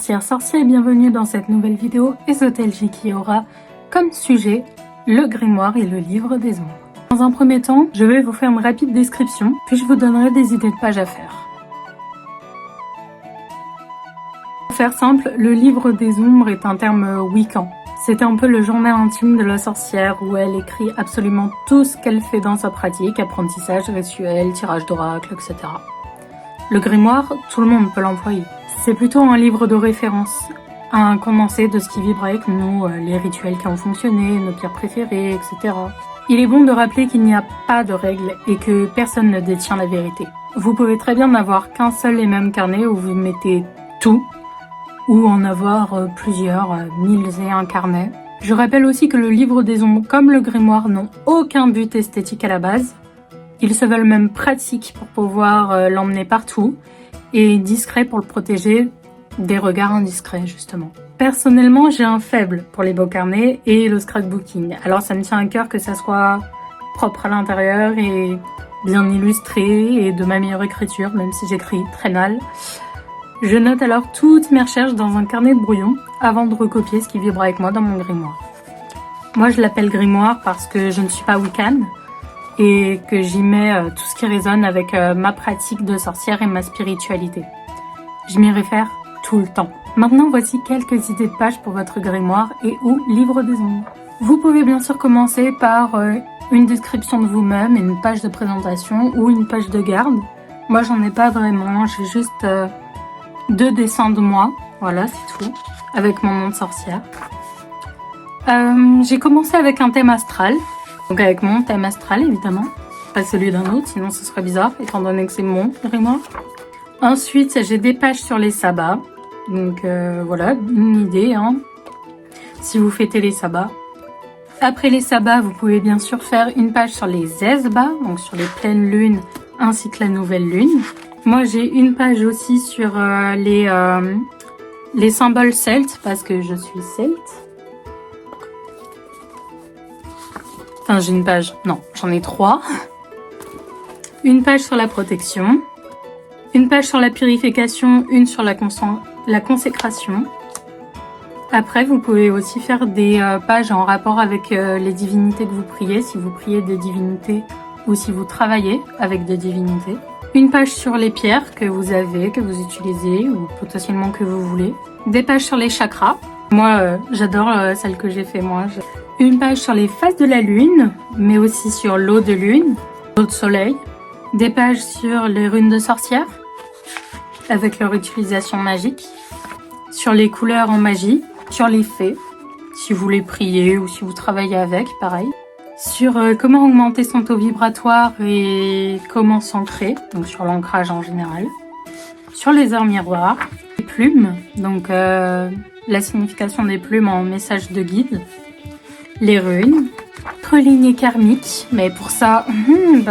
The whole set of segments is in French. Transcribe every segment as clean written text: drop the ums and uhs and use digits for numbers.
sorcières, bienvenue dans cette nouvelle vidéo ésotérique qui aura comme sujet le grimoire et le livre des ombres. Dans un premier temps, je vais vous faire une rapide description, puis je vous donnerai des idées de pages à faire. Pour faire simple, le livre des ombres est un terme wiccan. C'est un peu le journal intime de la sorcière où elle écrit absolument tout ce qu'elle fait dans sa pratique, apprentissage, rituel, tirage d'oracle, etc. Le grimoire, tout le monde peut l'employer. C'est plutôt un livre de référence, un condensé de ce qui vibre avec nous, les rituels qui ont fonctionné, nos pierres préférées, etc. Il est bon de rappeler qu'il n'y a pas de règles et que personne ne détient la vérité. Vous pouvez très bien n'avoir qu'un seul et même carnet où vous mettez tout, ou en avoir plusieurs, 1001 carnets. Je rappelle aussi que le livre des ombres, comme le grimoire, n'ont aucun but esthétique à la base. Ils se veulent même pratiques pour pouvoir l'emmener partout et discret pour le protéger des regards indiscrets, justement. Personnellement, j'ai un faible pour les beaux carnets et le scrapbooking. Alors ça me tient à cœur que ça soit propre à l'intérieur et bien illustré et de ma meilleure écriture, même si j'écris très mal. Je note alors toutes mes recherches dans un carnet de brouillon avant de recopier ce qui vibre avec moi dans mon grimoire. Moi, je l'appelle grimoire parce que je ne suis pas wiccan et que j'y mets tout ce qui résonne avec ma pratique de sorcière et ma spiritualité. Je m'y réfère tout le temps. Maintenant, voici quelques idées de pages pour votre grimoire et ou livre des ombres. Vous pouvez bien sûr commencer par une description de vous-même, une page de présentation ou une page de garde. Moi, j'en ai pas vraiment, j'ai juste 2 dessins de moi, voilà, c'est tout, avec mon nom de sorcière. J'ai commencé avec un thème astral, donc avec mon thème astral évidemment, pas celui d'un autre, sinon ce serait bizarre, étant donné que c'est mon grimoire. Ensuite, j'ai des pages sur les sabbats, donc voilà, une idée, hein, si vous fêtez les sabbats. Après les sabbats, vous pouvez bien sûr faire une page sur les esbats, donc sur les pleines lunes, ainsi que la nouvelle lune. Moi, j'ai une page aussi sur les symboles celtes, parce que je suis celte. Enfin, j'ai une page, non, j'en ai 3. Une page sur la protection, une page sur la purification, une sur la consécration. Après, vous pouvez aussi faire des pages en rapport avec les divinités que vous priez, si vous priez des divinités ou si vous travaillez avec des divinités. Une page sur les pierres que vous avez, que vous utilisez ou potentiellement que vous voulez. Des pages sur les chakras. Moi, j'adore celle que j'ai fait moi. Une page sur les phases de la lune, mais aussi sur l'eau de lune, l'eau de soleil. Des pages sur les runes de sorcière, avec leur utilisation magique. Sur les couleurs en magie. Sur les fées, si vous les priez ou si vous travaillez avec, pareil. Sur comment augmenter son taux vibratoire et comment s'ancrer, donc sur l'ancrage en général. Sur les heures miroirs, les plumes, donc la signification des plumes en message de guide. Les runes, notre lignée karmique, mais pour ça,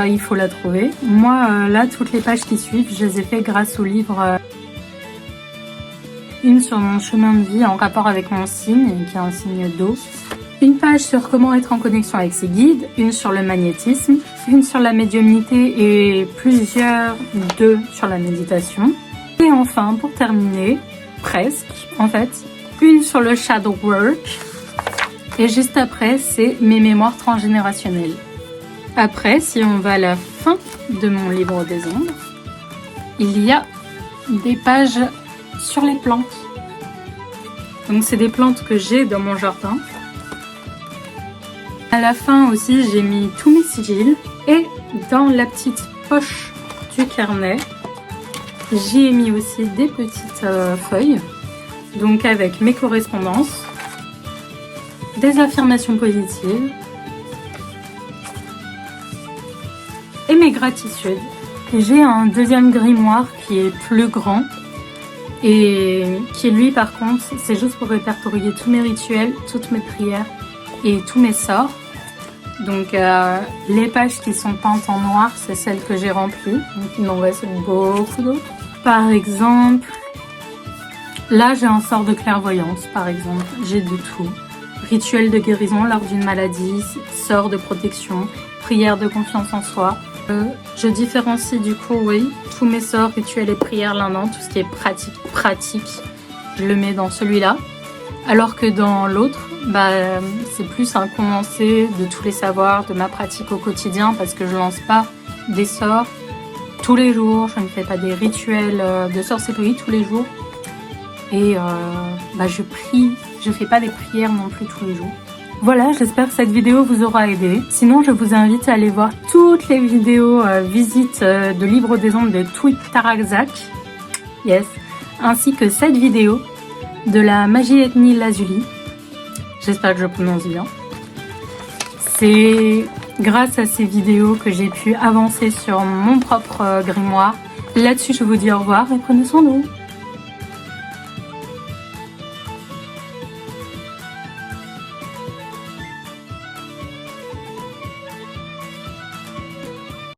il faut la trouver. Moi, là, toutes les pages qui suivent, je les ai fait grâce au livre une sur mon chemin de vie en rapport avec mon signe, qui est un signe d'eau. Une page sur comment être en connexion avec ses guides, une sur le magnétisme, une sur la médiumnité et deux sur la méditation. Et enfin, pour terminer, presque, en fait, une sur le shadow work. Et juste après, c'est mes mémoires transgénérationnelles. Après, si on va à la fin de mon livre des ombres, il y a des pages sur les plantes. Donc c'est des plantes que j'ai dans mon jardin. À la fin aussi, j'ai mis tous mes sigils. Et dans la petite poche du carnet, j'ai mis aussi des petites feuilles. Donc avec mes correspondances, des affirmations positives et mes gratitudes. J'ai un deuxième grimoire qui est plus grand et qui lui par contre c'est juste pour répertorier tous mes rituels, toutes mes prières et tous mes sorts. Donc les pages qui sont peintes en noir, c'est celles que j'ai remplies, donc il m'en reste beaucoup d'autres. Par exemple, là j'ai un sort de clairvoyance par exemple, j'ai de tout. Rituel de guérison lors d'une maladie, sort de protection, prière de confiance en soi. Je différencie du coup, oui, tous mes sorts, rituels et prières l'un dans tout ce qui est pratique je le mets dans celui-là. Alors que dans l'autre, c'est plus un condensé de tous les savoirs, de ma pratique au quotidien, parce que je lance pas des sorts tous les jours, je ne fais pas des rituels de sorcellerie tous les jours. Et je prie, je fais pas des prières non plus tous les jours. Voilà, j'espère que cette vidéo vous aura aidé. Sinon, je vous invite à aller voir toutes les vidéos visites de Livre des Ombres de Tweet Tarakzak. Yes. Ainsi que cette vidéo de la magie ethnie Lazuli. J'espère que je prononce bien. C'est grâce à ces vidéos que j'ai pu avancer sur mon propre grimoire. Là-dessus, je vous dis au revoir et prenez soin de vous.